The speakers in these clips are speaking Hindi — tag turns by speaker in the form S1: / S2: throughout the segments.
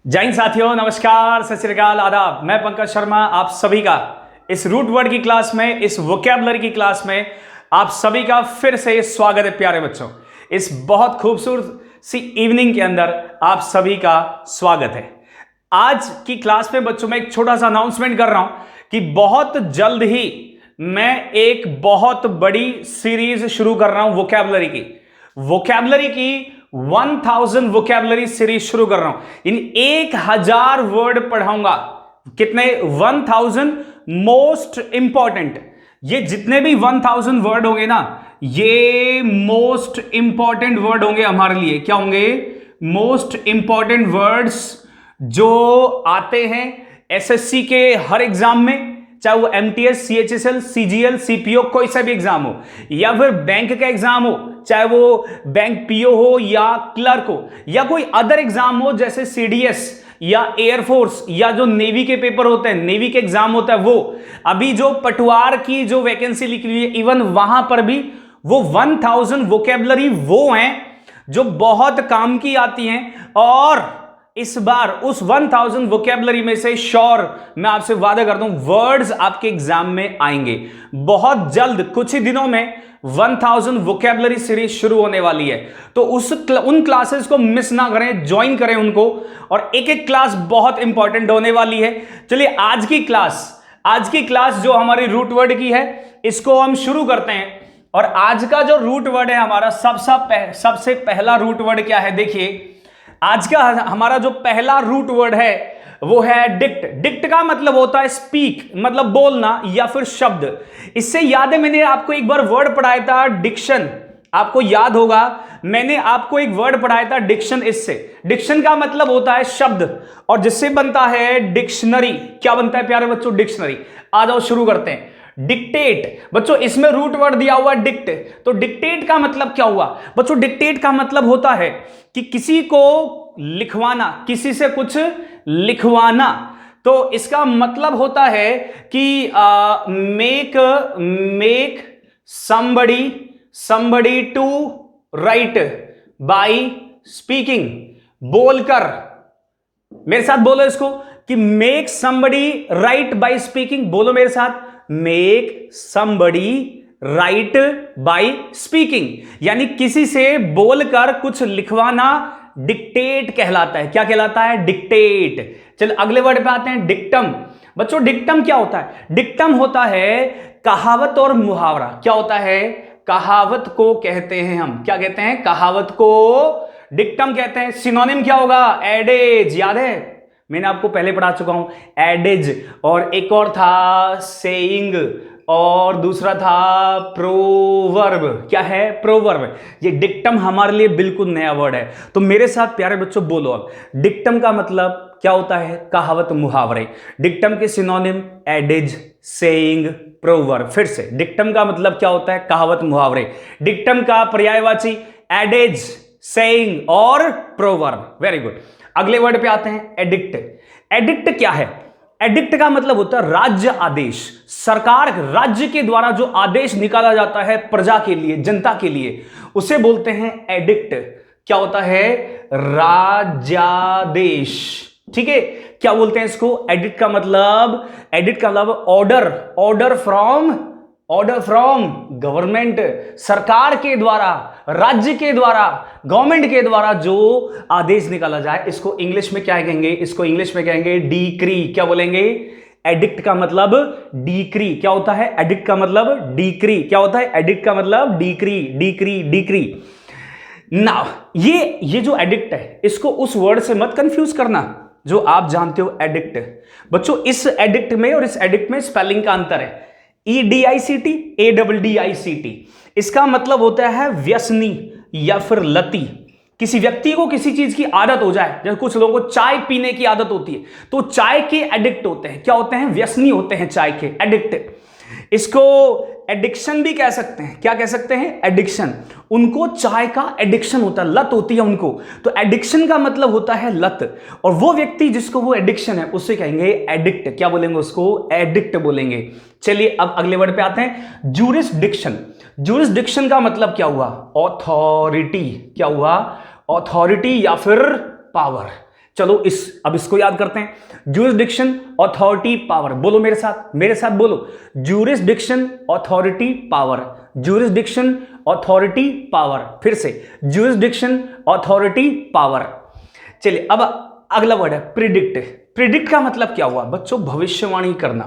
S1: जय हिंद साथियों, नमस्कार, सत श्री अकाल, आदाब। मैं पंकज शर्मा आप सभी का इस रूट वर्ड की क्लास में, इस वोकैबुलरी की क्लास में आप सभी का फिर से स्वागत है। प्यारे बच्चों, इस बहुत खूबसूरत सी इवनिंग के अंदर आप सभी का स्वागत है। आज की क्लास में बच्चों मैं एक छोटा सा अनाउंसमेंट कर रहा हूं कि बहुत जल्द ही मैं एक बहुत बड़ी सीरीज शुरू कर रहा हूं वोकैबुलरी की 1000 वोकैबुलरी सीरीज शुरू कर रहा हूं। इन 1000 वर्ड पढ़ाऊंगा। कितने? 1000 मोस्ट इंपॉर्टेंट। ये जितने भी 1000 वर्ड होंगे ना, ये मोस्ट इंपॉर्टेंट वर्ड होंगे हमारे लिए। क्या होंगे? मोस्ट इंपॉर्टेंट वर्ड्स जो आते हैं एसएससी के हर एग्जाम में, चाहे वो एमटीएस, सीएचएसएल, सीजीएल, सीपीओ, कोई सा भी एग्जाम हो, या फिर बैंक का एग्जाम हो, चाहे वो बैंक पीओ हो या क्लर्क हो, या कोई अदर एग्जाम हो जैसे सीडीएस या एयरफोर्स, या जो नेवी के पेपर होते हैं, नेवी के एग्जाम होता है वो। अभी जो पटवार की जो वैकेंसी लिखी हुई है, इवन वहां पर भी वो 1000 वोकैबुलरी वो हैं जो बहुत काम की आती हैं। और इस बार उस 1000 वोकैबुलरी में से श्योर मैं आपसे वादा करता हूं वर्ड्स आपके एग्जाम में आएंगे बहुत जल्द। कुछ ही दिनों में 1000 वोकैबुलरी सीरीज शुरू होने वाली है, तो उन क्लासेस को मिस ना करें, ज्वाइन करें उनको। और एक एक क्लास बहुत इंपॉर्टेंट होने वाली है। चलिए आज की क्लास जो हमारी रूट वर्ड की है, इसको हम शुरू करते हैं। और आज का जो रूट वर्ड है हमारा, सबसे पहला रूट वर्ड क्या है? देखिए, आज का हमारा जो पहला रूट वर्ड है वो है डिक्ट। डिक्ट का मतलब होता है स्पीक, मतलब बोलना या फिर शब्द। इससे याद है, मैंने आपको एक बार वर्ड पढ़ाया था डिक्शन। आपको याद होगा, मैंने आपको एक वर्ड पढ़ाया था डिक्शन। इससे डिक्शन का मतलब होता है शब्द, और जिससे बनता है डिक्शनरी। क्या बनता है प्यारे बच्चों? डिक्शनरी। आ जाओ शुरू करते हैं। डिक्टेट बच्चों, इसमें रूट वर्ड दिया हुआ डिक्ट। तो डिक्टेट का मतलब क्या हुआ बच्चों? डिक्टेट का मतलब होता है कि किसी को लिखवाना, किसी से कुछ लिखवाना। तो इसका मतलब होता है कि make somebody to write by speaking. बोलकर, मेरे साथ बोलो इसको कि make somebody write by speaking. बोलो मेरे साथ, make somebody write by speaking, यानी किसी से बोलकर कुछ लिखवाना डिक्टेट कहलाता है। क्या कहलाता है? डिक्टेट। चलो अगले वर्ड पे आते हैं, डिक्टम। बच्चों डिक्टम क्या होता है? डिक्टम होता है कहावत और मुहावरा। क्या होता है? कहावत को कहते हैं हम। क्या कहते हैं? कहावत को डिक्टम कहते हैं। सिनोनिम क्या होगा? एडेज। याद है, मैंने आपको पहले पढ़ा चुका हूं एडेज। और एक और था सेइंग, और दूसरा था प्रोवर्ब। क्या है? प्रोवर्ब। ये डिक्टम हमारे लिए बिल्कुल नया वर्ड है। तो मेरे साथ प्यारे बच्चों बोलो अब, डिक्टम का मतलब क्या होता है? कहावत मुहावरे। डिक्टम के सिनोनिम एडेज, सेइंग, प्रोवर्ब। फिर से, डिक्टम का मतलब क्या होता है? कहावत मुहावरे। डिक्टम का पर्यायवाची एडेज, सेइंग और प्रोवर्ब। Very good. अगले वर्ड पे आते हैं, एडिक्ट। एडिक्ट क्या है? एडिक्ट का मतलब होता है राज्य आदेश। सरकार, राज्य के द्वारा जो आदेश निकाला जाता है प्रजा के लिए, जनता के लिए, उसे बोलते हैं एडिक्ट। क्या होता है? राज्यादेश। ठीक है, क्या बोलते हैं इसको? एडिक्ट का मतलब ऑर्डर फ्रॉम गवर्नमेंट। सरकार के द्वारा, राज्य के द्वारा, गवर्नमेंट के द्वारा जो आदेश निकाला जाए, इसको इंग्लिश में क्या कहेंगे? इसको इंग्लिश में कहेंगे डिक्री। क्या बोलेंगे? एडिक्ट का मतलब डिक्री। क्या होता है? एडिक्ट का मतलब डिक्री। क्या होता है? एडिक्ट का मतलब डिक्री। नाउ ये जो एडिक्ट है, इसको उस वर्ड से मत कंफ्यूज करना जो आप जानते हो, एडिक्ट। बच्चों इस एडिक्ट में और इस एडिक्ट में स्पेलिंग का अंतर है। EDICT, ADDICT। इसका मतलब होता है व्यसनी या फिर लती। किसी व्यक्ति को किसी चीज की आदत हो जाए, जैसे कुछ लोगों को चाय पीने की आदत होती है, तो चाय के एडिक्ट होते हैं। क्या होते हैं? व्यसनी होते हैं, चाय के एडिक्ट। इसको एडिक्शन भी कह सकते हैं। क्या कह सकते हैं? एडिक्शन। उनको चाय का एडिक्शन होता है, लत होती है उनको। तो एडिक्शन का मतलब होता है लत, और वो व्यक्ति जिसको वो एडिक्शन है उसे कहेंगे एडिक्ट। क्या बोलेंगे? उसको एडिक्ट बोलेंगे। चलिए अब अगले वर्ड पे आते हैं, ज्यूरिसडिक्शन। ज्यूरिसडिक्शन का मतलब क्या हुआ? ऑथोरिटी। क्या हुआ? ऑथोरिटी या फिर पावर। चलो अब इसको याद करते हैं। Jurisdiction, authority, power. बोलो मेरे साथ बोलो। Jurisdiction, authority, power. Jurisdiction, authority, power. फिर से ज्यूरिसडिक्शन, अथॉरिटी, पावर। चलिए अब अगला वर्ड है प्रिडिक्ट। प्रिडिक्ट का मतलब क्या हुआ बच्चों? भविष्यवाणी करना।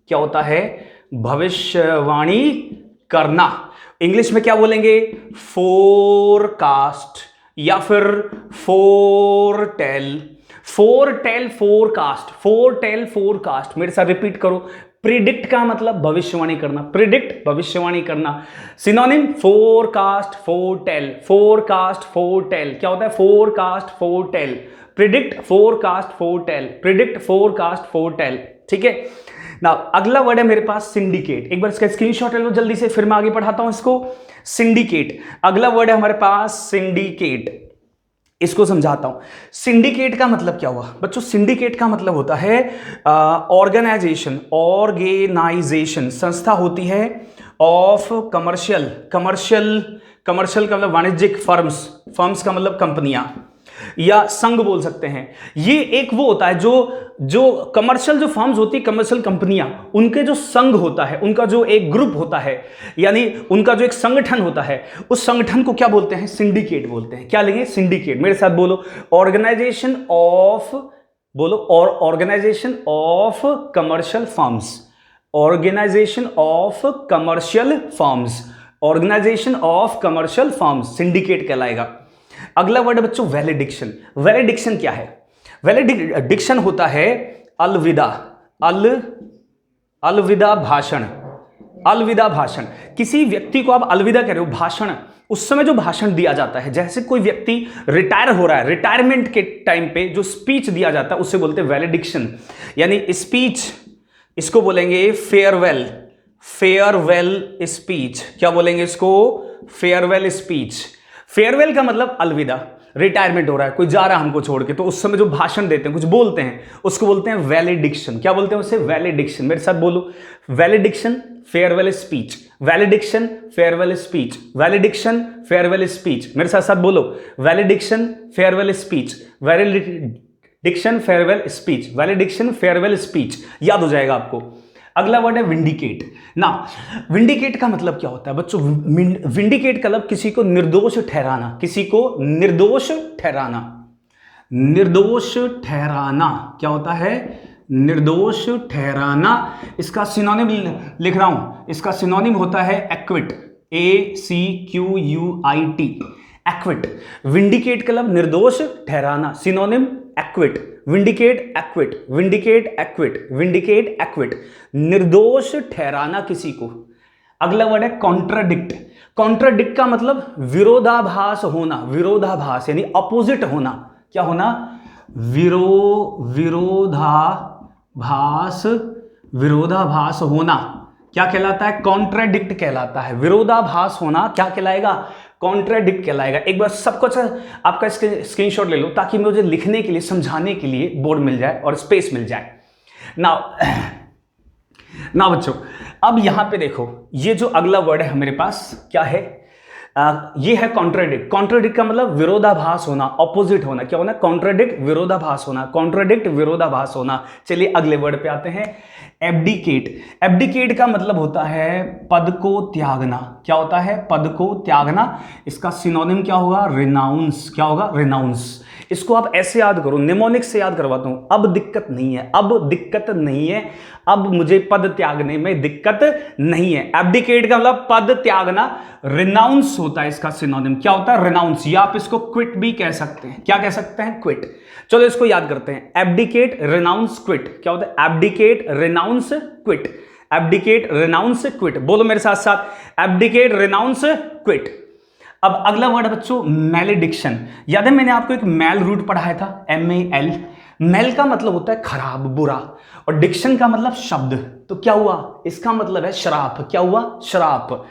S1: क्या होता है? भविष्यवाणी करना। इंग्लिश में क्या बोलेंगे? फोरकास्ट या फिर फोरटेल। फोरटेल, फोरकास्ट, फोरटेल, फोरकास्ट। मेरे साथ रिपीट करो। प्रिडिक्ट का मतलब भविष्यवाणी करना। प्रिडिक्ट, भविष्यवाणी करना। Synonym forecast, foretell. Forecast, foretell. क्या होता है? Forecast, foretell. Predict, forecast, foretell. Predict, forecast, foretell. ठीक है ना। अगला वर्ड है मेरे पास सिंडिकेट। एक बार इसका स्क्रीनशॉट ले लो जल्दी से, फिर मैं आगे पढ़ाता हूं इसको। सिंडिकेट, अगला वर्ड है हमारे पास सिंडिकेट। इसको समझाता हूं। सिंडिकेट का मतलब क्या हुआ बच्चों? सिंडिकेट का मतलब होता है ऑर्गेनाइजेशन। ऑर्गेनाइजेशन संस्था होती है ऑफ कमर्शियल का मतलब वाणिज्यिक फर्म्स का मतलब कंपनियां या संघ बोल सकते हैं। ये एक वो होता है जो कमर्शियल जो फर्म्स होती है, कमर्शियल कंपनियां, उनके जो संघ होता है, उनका जो एक ग्रुप होता है, यानी उनका जो एक संगठन होता है, उस संगठन को क्या बोलते हैं? सिंडिकेट बोलते हैं। क्या लेंगे? सिंडिकेट। मेरे साथ बोलो। ऑर्गेनाइजेशन ऑफ, बोलो, और organisation of commercial firms. Organisation of commercial firms. Organisation of commercial firms syndicate कहलाएगा। अगला वर्ड बच्चों वैलिडिक्शन। वैलिडिक्शन क्या है? वैलिडिक्शन होता है अलविदा। अलविदा भाषण। अलविदा भाषण। किसी व्यक्ति को आप अलविदा कह रहे हो, भाषण, उस समय जो भाषण दिया जाता है, जैसे कोई व्यक्ति रिटायर हो रहा है, रिटायरमेंट के टाइम पे जो स्पीच दिया जाता है उसे बोलते हैं वैलिडिक्शन, यानी स्पीच। इसको बोलेंगे फेयरवेल। Farewell speech. क्या बोलेंगे इसको? Farewell speech. फेयरवेल का मतलब अलविदा। रिटायरमेंट हो रहा है, कोई जा रहा है हमको छोड़ के, तो उस समय जो भाषण देते हैं, कुछ बोलते हैं, उसको बोलते हैं वैलिडिक्शन। क्या बोलते हैं उसे? वैलिडिक्शन। मेरे साथ बोलो। Valediction, farewell speech. Valediction, farewell speech. Valediction, farewell speech. मेरे साथ साथ बोलो। Valediction, farewell speech. Valediction, farewell speech. Valediction, farewell speech. याद हो जाएगा आपको। अगला वर्ड है विंडिकेट ना। विंडिकेट का मतलब क्या होता है बच्चों? विंडिकेट का मतलब किसी को निर्दोष ठहराना। किसी को निर्दोष ठहराना। निर्दोष ठहराना क्या होता है? निर्दोष ठहराना। इसका सिनोनिम लिख रहा हूं। इसका सिनोनिम होता है एक्विट। ACQUIT। एक्विट। विंडिकेट का मतलब निर्दोष ठहराना। Synonym equity. Vindicate, equity. Vindicate, equity. Vindicate, equity. निर्दोष ठहराना किसी को। अगला वर्ड है कॉन्ट्राडिक्ट। कॉन्ट्राडिक्ट का मतलब विरोधाभास होना। विरोधाभास यानी अपोजिट होना। क्या होना? विरोधाभास। विरोधाभास होना क्या कहलाता है? कॉन्ट्राडिक्ट कहलाता है। विरोधाभास होना क्या कहलाएगा? कॉन्ट्राडिक्ट कहलाएगा। एक बार सब कुछ आपका स्क्रीनशॉट ले लो ताकि मुझे लिखने के लिए, समझाने के लिए बोर्ड मिल जाए और स्पेस मिल जाए। ना बच्चों, अब यहां पे देखो, ये जो अगला वर्ड है मेरे पास क्या है? ये है कॉन्ट्राडिक्ट। कॉन्ट्राडिक्ट का मतलब विरोधाभास होना, ऑपोजिट होना। क्या होना? कॉन्ट्राडिक्ट, विरोधाभास होना। कॉन्ट्राडिक्ट, विरोधाभास होना। चलिए अगले वर्ड पे आते हैं। एब्डिकेट। एब्डिकेट का मतलब होता है पद को त्यागना। क्या होता है? पद को त्यागना। इसका सिनोनिम क्या होगा? रिनाउंस। क्या होगा? रिनाउंस। इसको आप ऐसे याद करो, निमोनिक से याद करवाता हूं। अब दिक्कत नहीं है, अब दिक्कत नहीं है, अब मुझे पद त्यागने में दिक्कत नहीं है। एब्डिकेट का मतलब पद त्यागना। रिनाउंस होता है इसका सिनोनिम। क्या होता है? रिनाउंस। या आप इसको क्विट भी कह सकते हैं। क्या कह सकते हैं? क्विट। चलो इसको याद करते हैं। Abdicate, renounce, quit. क्या होता है? Abdicate, renounce, quit. Abdicate, renounce, quit. बोलो मेरे साथ साथ। Abdicate, renounce, quit. अब अगला वर्ड है बच्चों मैलेडिक्शन। याद है मैंने आपको एक मैल रूट पढ़ाया था, MAL। मैल का मतलब होता है खराब, बुरा, और डिक्शन का मतलब शब्द। तो क्या हुआ? इसका मतलब है श्राप। क्या हुआ? श्राप।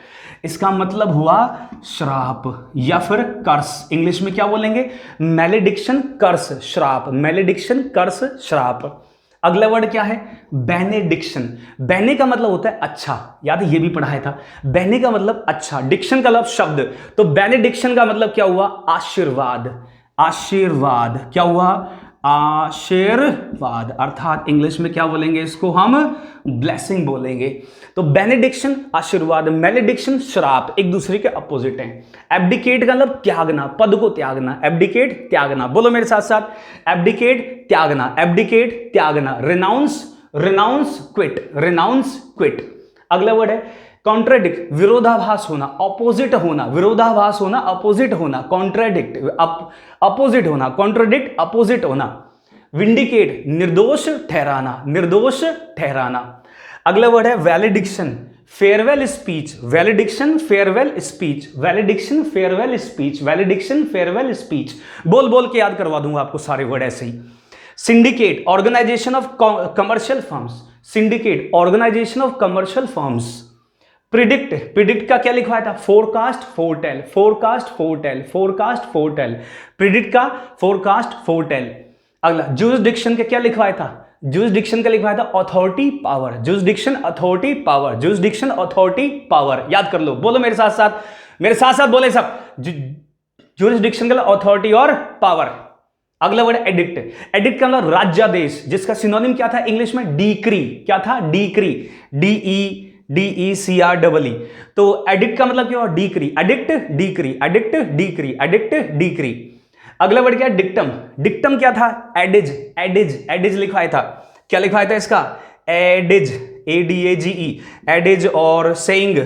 S1: इसका मतलब हुआ श्राप या फिर कर्स। इंग्लिश में क्या बोलेंगे? मैलेडिक्शन, कर्स, श्राप। मैलेडिक्शन, कर्स, श्राप। अगला वर्ड क्या है? बेनेडिक्शन। बेने का मतलब होता है अच्छा। याद है ये भी पढ़ाया था। बेने का मतलब अच्छा, डिक्शन का मतलब शब्द। तो बेनेडिक्शन का मतलब क्या हुआ? आशीर्वाद। आशीर्वाद। क्या हुआ? आशीर्वाद, अर्थात इंग्लिश में क्या बोलेंगे इसको हम? ब्लेसिंग बोलेंगे। तो बेनेडिक्शन आशीर्वाद, मेलेडिक्शन श्राप, एक दूसरे के अपोजिट हैं। एब्डिकेट का मतलब त्यागना, पद को त्यागना, एब्डिकेट त्यागना, बोलो मेरे साथ साथ, एब्डिकेट त्यागना, एब्डिकेट त्यागना। Renounce, renounce quit, renounce quit. अगला वर्ड है कॉन्ट्राडिक्ट, विरोधाभास होना, ऑपोजिट होना, विरोधाभास होना, अपोजिट होना, कॉन्ट्राडिक्ट, अपोजिट होना, कॉन्ट्राडिक्ट, अपोजिट होना। विंडिकेट, निर्दोष ठहराना, निर्दोष ठहराना। अगला वर्ड है valediction, farewell speech, valediction, farewell speech, valediction, farewell speech, valediction, farewell speech. बोल बोल के याद करवा दूंगा आपको सारे वर्ड ऐसे ही। Syndicate, organisation of commercial firms, syndicate, organisation of commercial firms. Predict, predict का क्या लिखवाया था? Forecast, foretell, forecast, foretell, forecast, foretell. Predict का फोरकास्ट, फोरटेल। अगला जुरिसडिक्शन का क्या लिखवाया था? जुरिसडिक्शन का लिखवाया था authority, power, jurisdiction, authority, power, jurisdiction, authority, power. याद कर लो, बोलो मेरे साथ साथ, मेरे साथ साथ बोले सब। जुरिसडिक्शन का अथॉरिटी और पावर। अगला वर्ड एडिक्ट, एडिक्ट का मतलब राज्यादेश, जिसका सिनोनिम क्या था इंग्लिश में? डीक्री। क्या था? डीक्री, DECREE। तो एडिक्ट का मतलब क्या हुआ? डीक्री, एडिक्ट, डीक्री, एडिक्ट, डीक्री, एडिक्ट, डीक्री। अगला वर्ड क्या? डिक्टम, डिक्टम क्या था? एडिज, एडिज, एडिज लिखवाया था। क्या लिखवाया था इसका? Adage, ADAGE, adage. और सेइंग,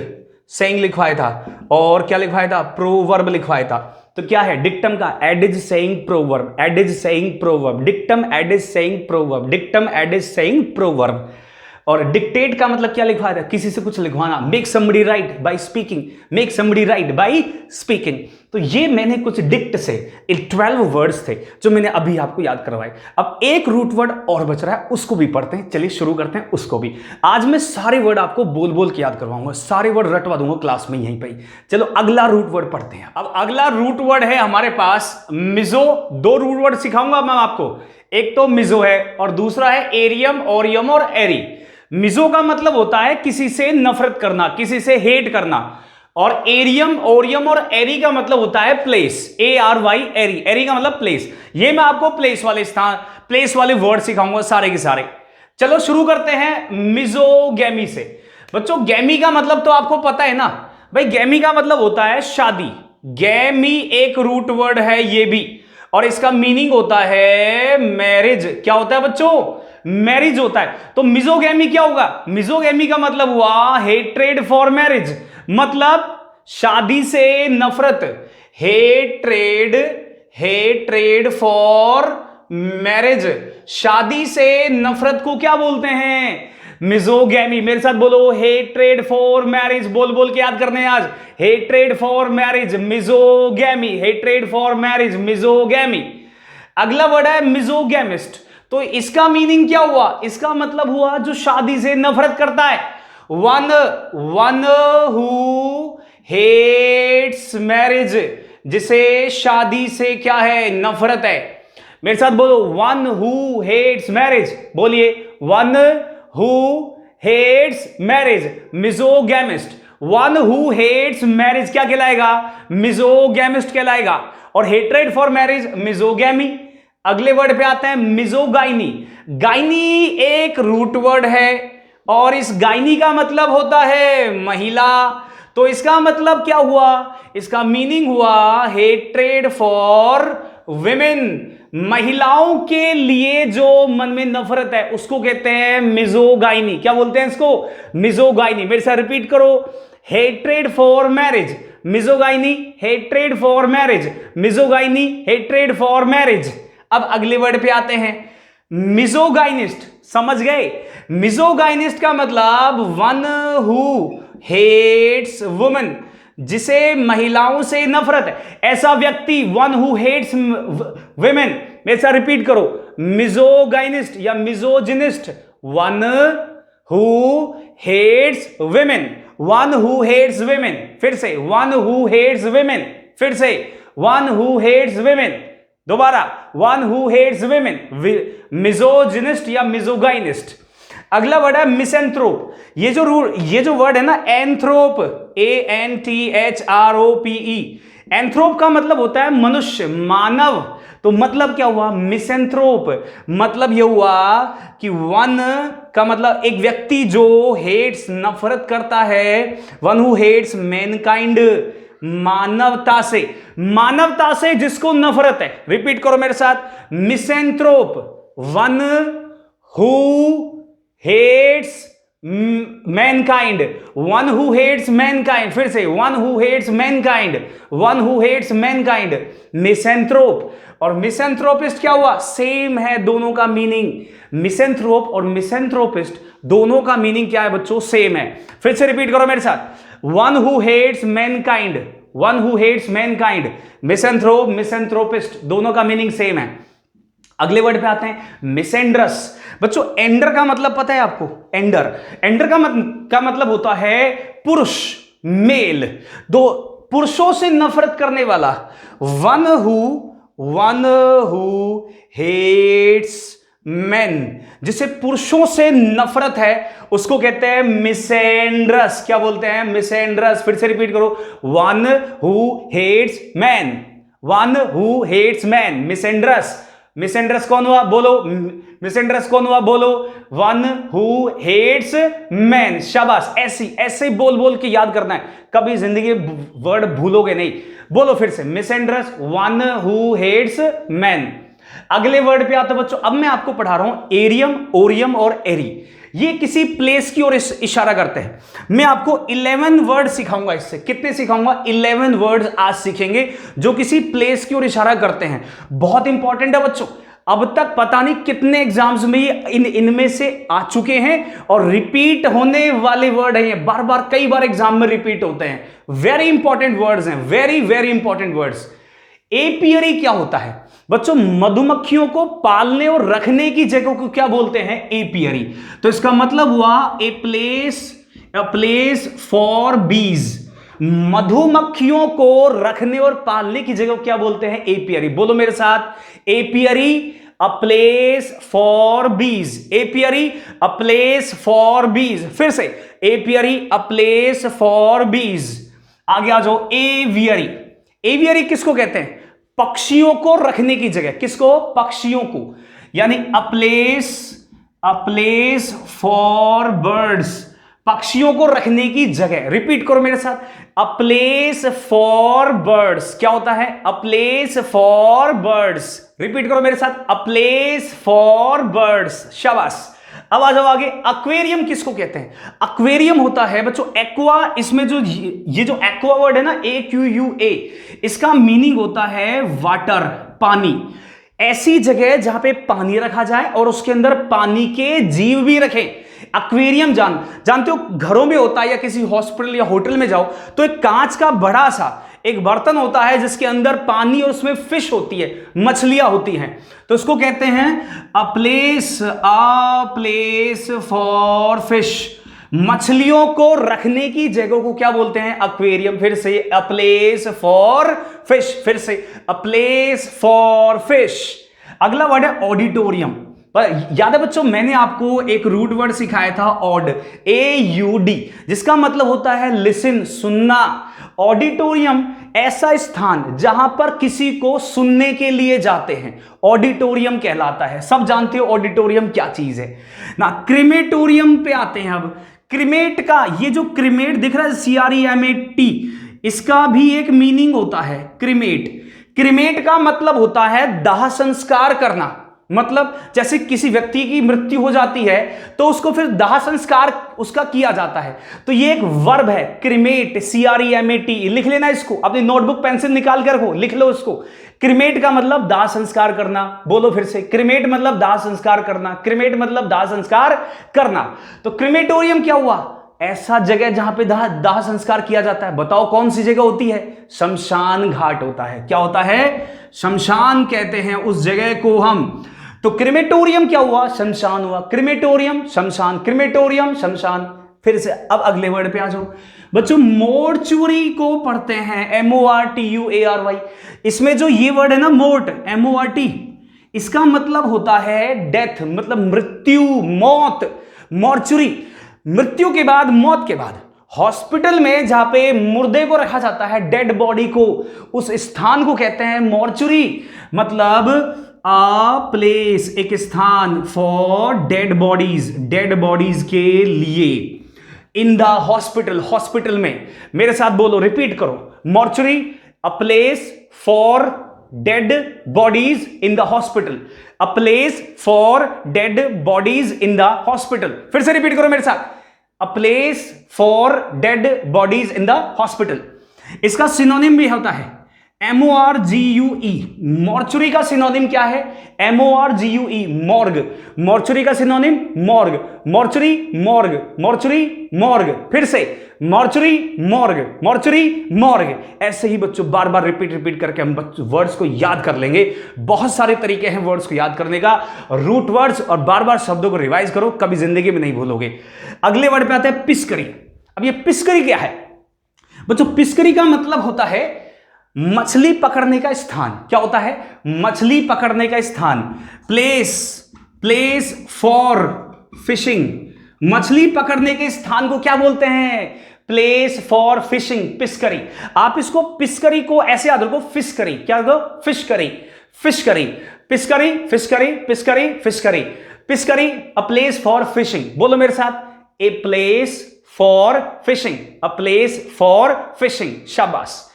S1: सेइंग लिखवाया था। और क्या लिखवाया था? प्रोवर्ब लिखवाया था। तो क्या है डिक्टम का? Adage, saying, proverb, adage, saying, proverb, dictum, adage, saying, proverb, dictum, adage, saying, proverb. और डिक्टेट का मतलब क्या लिखवाया था? किसी से कुछ लिखवाना। Make somebody right by speaking, make somebody right by speaking. तो ये मैंने कुछ डिक्ट से 12 वर्ड्स थे जो मैंने अभी आपको याद करवाए। अब एक रूट वर्ड और बच रहा है, उसको भी पढ़ते हैं। चलिए शुरू करते हैं उसको भी। आज मैं सारे वर्ड आपको बोल बोल के याद करवाऊंगा, सारे वर्ड रटवा दूंगा क्लास में यहीं पे। चलो अगला रूट वर्ड पढ़ते हैं। अब अगला रूट वर्ड है हमारे पास मिजो। 2 रूट वर्ड सिखाऊंगा मैं आपको, एक तो मिजो है और दूसरा है एरियम, ओरियम और एरी। मिजो का मतलब होता है किसी से नफरत करना, किसी से हेट करना। और एरियम, ओरियम और एरी का मतलब होता है प्लेस, ARY, एरी, एरी का मतलब प्लेस। ये मैं आपको प्लेस वाले स्थान, प्लेस वाले वर्ड सिखाऊंगा सारे के सारे। चलो शुरू करते हैं मिजोगैमी से। बच्चों गैमी का मतलब तो आपको पता है ना भाई, गैमी का मतलब होता है शादी। गैमी एक रूट वर्ड है ये भी, और इसका मीनिंग होता है मैरिज। क्या होता है बच्चों? मैरिज होता है। तो मिजोगैमी क्या होगा? मिजोगैमी का मतलब हुआ हेट्रेड फॉर मैरिज, मतलब शादी से नफरत। हेट्रेड, हेट्रेड फॉर मैरिज, शादी से नफरत को क्या बोलते हैं? मिजोगैमी। मेरे साथ बोलो, हेट्रेड फॉर मैरिज। बोल बोल के याद करने हैं आज। Hatred for marriage, misogamy, hatred for marriage, misogamy. अगला वर्ड है मिजोगैमिस्ट। तो इसका मीनिंग क्या हुआ? इसका मतलब हुआ जो शादी से नफरत करता है। वन हु हेट्स मैरिज, जिसे शादी से क्या है? नफरत है। मेरे साथ बोलो, वन हु हेट्स मैरिज। बोलिए, one who hates marriage, misogamist. One who hates marriage क्या कहलाएगा? मिजोगैमिस्ट कहलाएगा। और हेट्रेड फॉर मैरिज, मिजोगैमी। अगले वर्ड पे आते हैं मिजोगाइनी। गाइनी एक रूट वर्ड है और इस गाइनी का मतलब होता है महिला। तो इसका मतलब क्या हुआ? इसका मीनिंग हुआ हेट्रेड फॉर विमेन। महिलाओं के लिए जो मन में नफरत है उसको कहते हैं मिजोगाइनी। क्या बोलते हैं इसको? मिजोगाइनी। मेरे साथ रिपीट करो, hatred for marriage, misogyny, hatred for marriage, misogyny, hatred for marriage. अब अगले वर्ड पे आते हैं मिजोगाइनिस्ट। समझ गए? मिजोगाइनिस्ट का मतलब वन हु हेट्स वुमेन, जिसे महिलाओं से नफरत है, ऐसा व्यक्ति। One who hates women. मेरे साथ रिपीट करो, मिजोगाइनिस्ट या misogynist. One who hates women, one who hates women. फिर से, वन हु हेट्स वुमेन। फिर से, वन हु हेट्स वुमेन। दोबारा, one who hates women, misogynist या मिजोगाइनिस्ट। अगला वर्ड है मिसएंथ्रोप। ये जो वर्ड है ना एंथ्रोप, ANTHROPE। एंथ्रोप का मतलब होता है मनुष्य, मानव। तो मतलब क्या हुआ, मिसेंथ्रोप। मतलब यह हुआ कि वन का मतलब एक व्यक्ति जो हेट्स, नफरत करता है, वन हु हेट्स मैनकाइंड, मानवता से, मानवता से जिसको नफरत है। रिपीट करो मेरे साथ, misanthrope, one who hates mankind, one who hates mankind. फिर से, one who hates mankind, one who hates mankind. Misanthrope और मिसेंथ्रोपिस्ट क्या हुआ, सेम है दोनों का मीनिंग। मिसेंथ्रोप और मिसेंथ्रोपिस्ट दोनों का मीनिंग क्या है बच्चों, सेम है। फिर से रिपीट करो मेरे साथ, one who hates mankind, one who hates mankind. Misanthrope, misanthropist, दोनों का मीनिंग सेम है। अगले वर्ड पे आते हैं, मिसेंड्रस। बच्चों एंडर का मतलब पता है आपको, एंडर, एंडर का मतलब होता है पुरुष, मेल, दो पुरुषों से नफरत करने वाला। वन हु हेट्स मेन, जिसे पुरुषों से नफरत है उसको कहते हैं मिसेंड्रस। क्या बोलते हैं, मिसेंड्रस। फिर से रिपीट करो, one who hates man, one who hates man, misandrous. Misandrous कौन हुआ बोलो, मिसेंड्रस कौन हुआ बोलो, वन हु हेट्स मैन। शाबाश, ऐसे बोल बोल के याद करना है, कभी जिंदगी वर्ड भूलोगे नहीं। बोलो फिर से, मिसेंड्रस, वन हु हेट्स मैन। अगले वर्ड पे आते बच्चों, अब मैं आपको पढ़ा रहा हूं एरियम, ओरियम और एरी। ये किसी प्लेस की ओर इशारा करते हैं। मैं आपको 11 वर्ड सिखाऊंगा इससे। कितने सिखाऊंगा, 11 वर्ड्स आज सीखेंगे जो किसी प्लेस की ओर इशारा करते हैं। बहुत इंपॉर्टेंट है बच्चों, अब तक पता नहीं कितने एग्जाम्स में ये इनमें से आ चुके हैं और रिपीट होने वाले वर्ड हैं ये, बार बार कई बार एग्जाम में रिपीट होते हैं। वेरी इंपॉर्टेंट वर्ड्स हैं, very very important words. Apiary क्या होता है बच्चों, मधुमक्खियों को पालने और रखने की जगह को क्या बोलते हैं, एपियरी। तो इसका मतलब हुआ ए प्लेस फॉर बीज, मधुमक्खियों को रखने और पालने की जगह क्या बोलते हैं, एपियरी। बोलो मेरे साथ, एपियरी अ प्लेस फॉर बीज, एपियरी अ प्लेस फॉर बीज। फिर से, एपियरी अ प्लेस फॉर बीज। आगे आ जाओ, एवियरी। एवियरी किसको कहते हैं, पक्षियों को रखने की जगह। किसको, पक्षियों को, यानी अ प्लेस फॉर बर्ड्स, पक्षियों को रखने की जगह। रिपीट करो मेरे साथ, अ प्लेस फॉर बर्ड्स। क्या होता है, अ प्लेस फॉर बर्ड्स। रिपीट करो मेरे साथ, अ प्लेस फॉर बर्ड्स। शाबाश। अब आ जाओ आगे, एक्वेरियम किसको कहते हैं, एक्वेरियम होता है बच्चों एक्वा, इसमें जो ये जो एक्वा वर्ड है ना, AQUA, इसका मीनिंग होता है वाटर, पानी। ऐसी जगह जहां पे पानी रखा जाए और उसके अंदर पानी के जीव भी रखें। एक्वेरियम जानते हो, घरों में होता है या किसी हॉस्पिटल या होटल में जाओ तो एक कांच का बड़ा सा एक बर्तन होता है जिसके अंदर पानी और उसमें फिश होती है, मछलियां होती हैं, तो उसको कहते हैं अ प्लेस फॉर फिश। मछलियों को रखने की जगह को क्या बोलते हैं, एक्वेरियम। फिर से, अ प्लेस फॉर फिश। फिर से, अ प्लेस फॉर फिश। अगला वर्ड है ऑडिटोरियम। याद है बच्चों, मैंने आपको एक रूट वर्ड सिखाया था, ऑड, AUD, जिसका मतलब होता है लिसन, सुनना। ऑडिटोरियम ऐसा स्थान जहां पर किसी को सुनने के लिए जाते हैं, ऑडिटोरियम कहलाता है। सब जानते हो ऑडिटोरियम क्या चीज है ना। क्रिमेटोरियम पे आते हैं। अब क्रिमेट का, ये जो क्रिमेट दिख रहा है CREMAT, इसका भी एक मीनिंग होता है क्रिमेट। क्रिमेट का मतलब होता है दाह संस्कार करना। मतलब जैसे किसी व्यक्ति की मृत्यु हो जाती है तो उसको फिर दाह संस्कार उसका किया जाता है, तो ये एक वर्ब है क्रिमेट, CREMAT। लिख लेना इसको, अपनी नोटबुक पेंसिल निकाल कर हो लिख लो इसको। क्रिमेट का मतलब दाह संस्कार करना। बोलो फिर से, क्रिमेट मतलब दाह संस्कार करना, क्रिमेट मतलब दाह संस्कार करना। तो क्रिमेटोरियम क्या हुआ, ऐसा जगह जहां पे दाह संस्कार किया जाता है। बताओ कौन सी जगह होती है, शमशान घाट होता है। क्या होता है, शमशान कहते हैं उस जगह को हम। तो क्रिमेटोरियम क्या हुआ, शमशान हुआ। क्रिमेटोरियम शमशान, क्रिमेटोरियम शमशान। फिर से अब अगले वर्ड पे आ जाओ बच्चों, मोर्चुरी को पढ़ते हैं, MORTUARY। इसमें जो ये वर्ड है ना, मोर्ट, MORT, इसका मतलब होता है डेथ, मतलब मृत्यु, मौत। मोर्चुरी, मृत्यु के बाद, मौत के बाद। हॉस्पिटल में जहां पे मुर्दे को रखा जाता है, डेड बॉडी को, उस स्थान को कहते हैं मॉर्चुरी। मतलब अ प्लेस, एक स्थान, फॉर डेड बॉडीज के लिए। इन द हॉस्पिटल, हॉस्पिटल में, मेरे साथ बोलो, रिपीट करो, mortuary, a place for dead bodies in the hospital, a place for dead bodies in the hospital. फिर से रिपीट करो मेरे साथ, अ place for dead bodies in the hospital. इसका सिनोनिम भी होता है MORGUE। मॉर्चुरी का सिनोनिम क्या है? MORGUE, morgue. मॉर्चुरी का synonym morgue, mortuary morgue, mortuary morgue. फिर से मॉर्चुरी मॉर्ग, मॉर्चुरी मॉर्ग। ऐसे ही बच्चों बार बार रिपीट करके हम वर्ड्स को याद कर लेंगे। बहुत सारे तरीके हैं वर्ड्स को याद करने का, रूट वर्ड्स, और बार बार शब्दों को रिवाइज करो, कभी जिंदगी में नहीं भूलोगे। अगले वर्ड पे आते हैं पिस्करी। अब ये पिस्करी क्या है बच्चों? पिस्करी का मतलब होता है मछली पकड़ने का स्थान। क्या होता है? मछली पकड़ने का स्थान। Place for fishing. मछली पकड़ने के स्थान को क्या बोलते हैं? Place for fishing, piscary. आप इसको पिस्करी को ऐसे याद रखो, फिश करी। क्या रखो? Fish curry, fish curry, piscary, fish curry, piscary, fish curry, piscary, a place for fishing. बोलो मेरे साथ, a place for fishing, a place for fishing. शाबाश।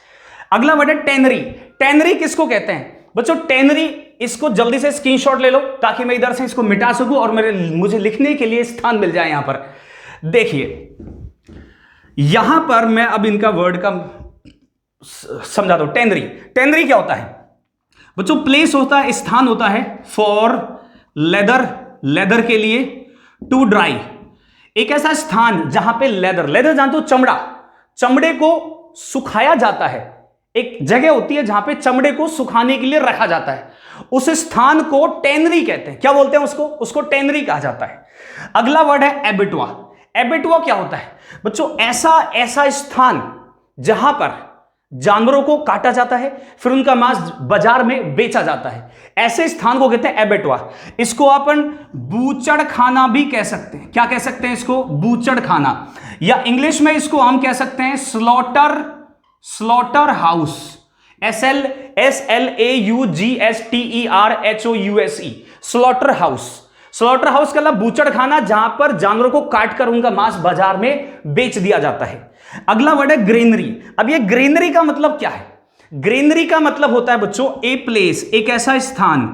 S1: अगला वर्ड है टेनरी। टेनरी किसको कहते हैं बच्चों? टेनरी, इसको जल्दी से स्क्रीनशॉट ले लो ताकि मैं इधर से इसको मिटा सकूं और मुझे लिखने के लिए स्थान मिल जाए। यहां पर देखिए, यहां पर मैं अब इनका वर्ड का समझा दो। टेनरी, टेनरी क्या होता है बच्चों? प्लेस होता है, स्थान होता है, फॉर लेदर, लेदर के लिए, टू ड्राई, एक ऐसा स्थान जहां पे लेदर, लेदर जानते हो, चमड़ा, चमड़े को सुखाया जाता है। एक जगह होती है जहां पे चमड़े को सुखाने के लिए रखा जाता है, उस स्थान को टेनरी कहते हैं। क्या बोलते हैं उसको? उसको टेनरी कहा जाता है। अगला वर्ड है एबेटुआ। एबेटुआ क्या होता है बच्चों? ऐसा स्थान जहां पर जानवरों को काटा जाता है, फिर उनका मांस बाजार में बेचा जाता है, ऐसे स्थान को कहते हैं एबेटुआ। इसको अपन बूचड़ खाना भी कह सकते हैं। क्या कह सकते हैं इसको? बूचड़ खाना। या इंग्लिश में इसको हम कह सकते हैं slaughter house, SLAUGSTERHOUSE, slaughter house. Slaughter house का मतलब बूचड़ खाना, जहां पर जानवरों को काटकर उनका मांस बाजार में बेच दिया जाता है। अगला वर्ड है ग्रेनरी। अब ये ग्रेनरी का मतलब क्या है? ग्रेनरी का मतलब होता है बच्चों ए प्लेस, एक ऐसा स्थान,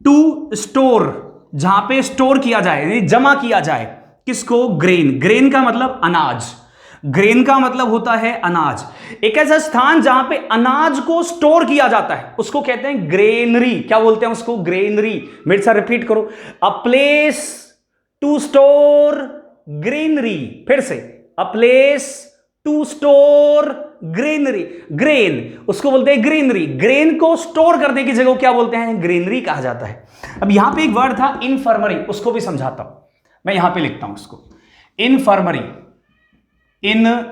S1: टू स्टोर, जहां पे स्टोर किया जाए, यानी जमा किया जाए। किसको? ग्रेन। ग्रेन का मतलब अनाज, ग्रेन का मतलब होता है अनाज। एक ऐसा स्थान जहां पे अनाज को स्टोर किया जाता है, उसको कहते हैं ग्रेनरी। क्या बोलते हैं उसको? ग्रेनरी। मेरे साथ रिपीट करो, a place to store granary. फिर से, a place to store granary. Grain, उसको बोलते हैं ग्रेनरी। ग्रेन को स्टोर करने की जगह क्या बोलते हैं? ग्रेनरी कहा जाता है। अब यहां पे एक वर्ड था इनफर्मरी, उसको भी समझाता हूं। मैं यहां पे लिखता हूं उसको, इनफर्मरी। इनफर्मरी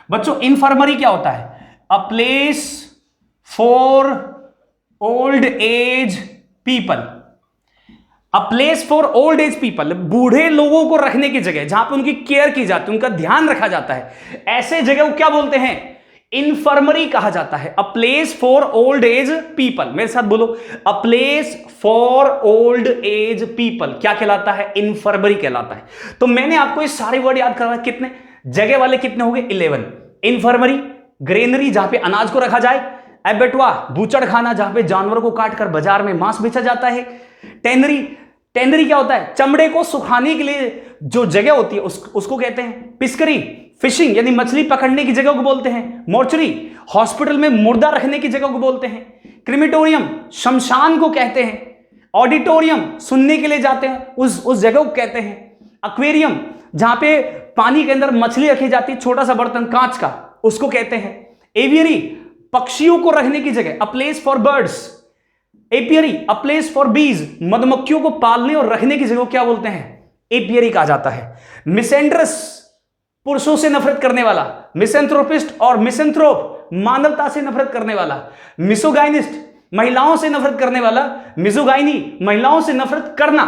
S1: बच्चों, इनफर्मरी क्या होता है? अ place for old age people. A place for old age people, बूढ़े लोगों को रखने की जगह, जहां पे उनकी केयर की जाती है, उनका ध्यान रखा जाता है, ऐसे जगह को क्या बोलते हैं? इनफर्मरी कहा जाता है। अ place for old age people. मेरे साथ बोलो, अ place for old age people क्या कहलाता है? इनफर्मरी कहलाता है। तो मैंने आपको ये सारे वर्ड याद करवाए। कितने जगह वाले? कितने हो गए? 11। इनफर्मरी, ग्रेनरी जहां पे अनाज को रखा जाए, एबेटुआ बूचड़ खाना जहां पे जानवरों को काटकर बाजार में मांस बेचा जाता है, टेनरी, टेनरी क्या होता है? चमड़े को सुखाने के लिए जो जगह होती है उसको कहते हैं पिस्करी, फिशिंग यानी मछली पकड़ने की जगह को बोलते हैं मॉर्चरी, हॉस्पिटल में मुर्दा रखने की जगह को बोलते हैं क्रिमेटोरियम, शमशान को कहते हैं, ऑडिटोरियम सुनने के लिए जाते हैं उस जगह को कहते हैं, एक्वेरियम जहां पे पानी के अंदर मछली रखी जाती है, छोटा सा बर्तन कांच का, उसको कहते हैं एवियरी, पक्षियों को रखने की जगह, अ place for birds, apiary, a place for बीज, मधुमक्खियों को पालने और रखने की जगह क्या बोलते हैं? एपियरी कहा जाता है। मिसेंड्रस, पुरुषों से नफरत करने वाला, मिसेंथ्रोपिस्ट और मिसेंथ्रोप, मानवता से नफरत करने वाला, मिसोगाइनिस्ट, महिलाओं से नफरत करने वाला, मिसोगाइनी, महिलाओं से नफरत करना,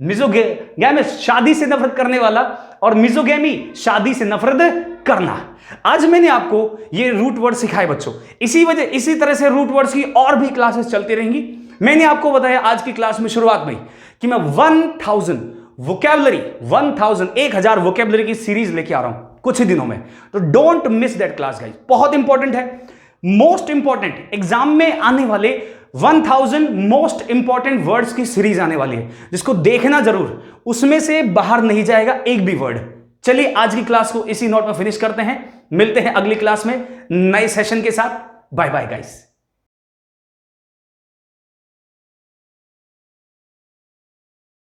S1: मिजोगैमिस शादी से नफरत करने वाला, और मिजोगैमी शादी से नफरत करना। आज मैंने आपको ये रूट वर्ड सिखाए बच्चों। इसी तरह से रूट वर्ड्स की और भी क्लासेस चलती रहेंगी। मैंने आपको बताया आज की क्लास में शुरुआत में कि मैं 1000 वोकैबुलरी 1000 वोकैबुलरी की सीरीज लेके आ रहा हूं कुछ ही दिनों में। तो don't miss that class guys, बहुत इंपॉर्टेंट है, मोस्ट इंपॉर्टेंट, एग्जाम में आने वाले 1000 मोस्ट इंपॉर्टेंट वर्ड्स की सीरीज आने वाली है, जिसको देखना जरूर, उसमें से बाहर नहीं जाएगा एक भी वर्ड। चलिए आज की क्लास को इसी नोट में फिनिश करते हैं, मिलते हैं अगली क्लास में नए सेशन के साथ। Bye bye guys.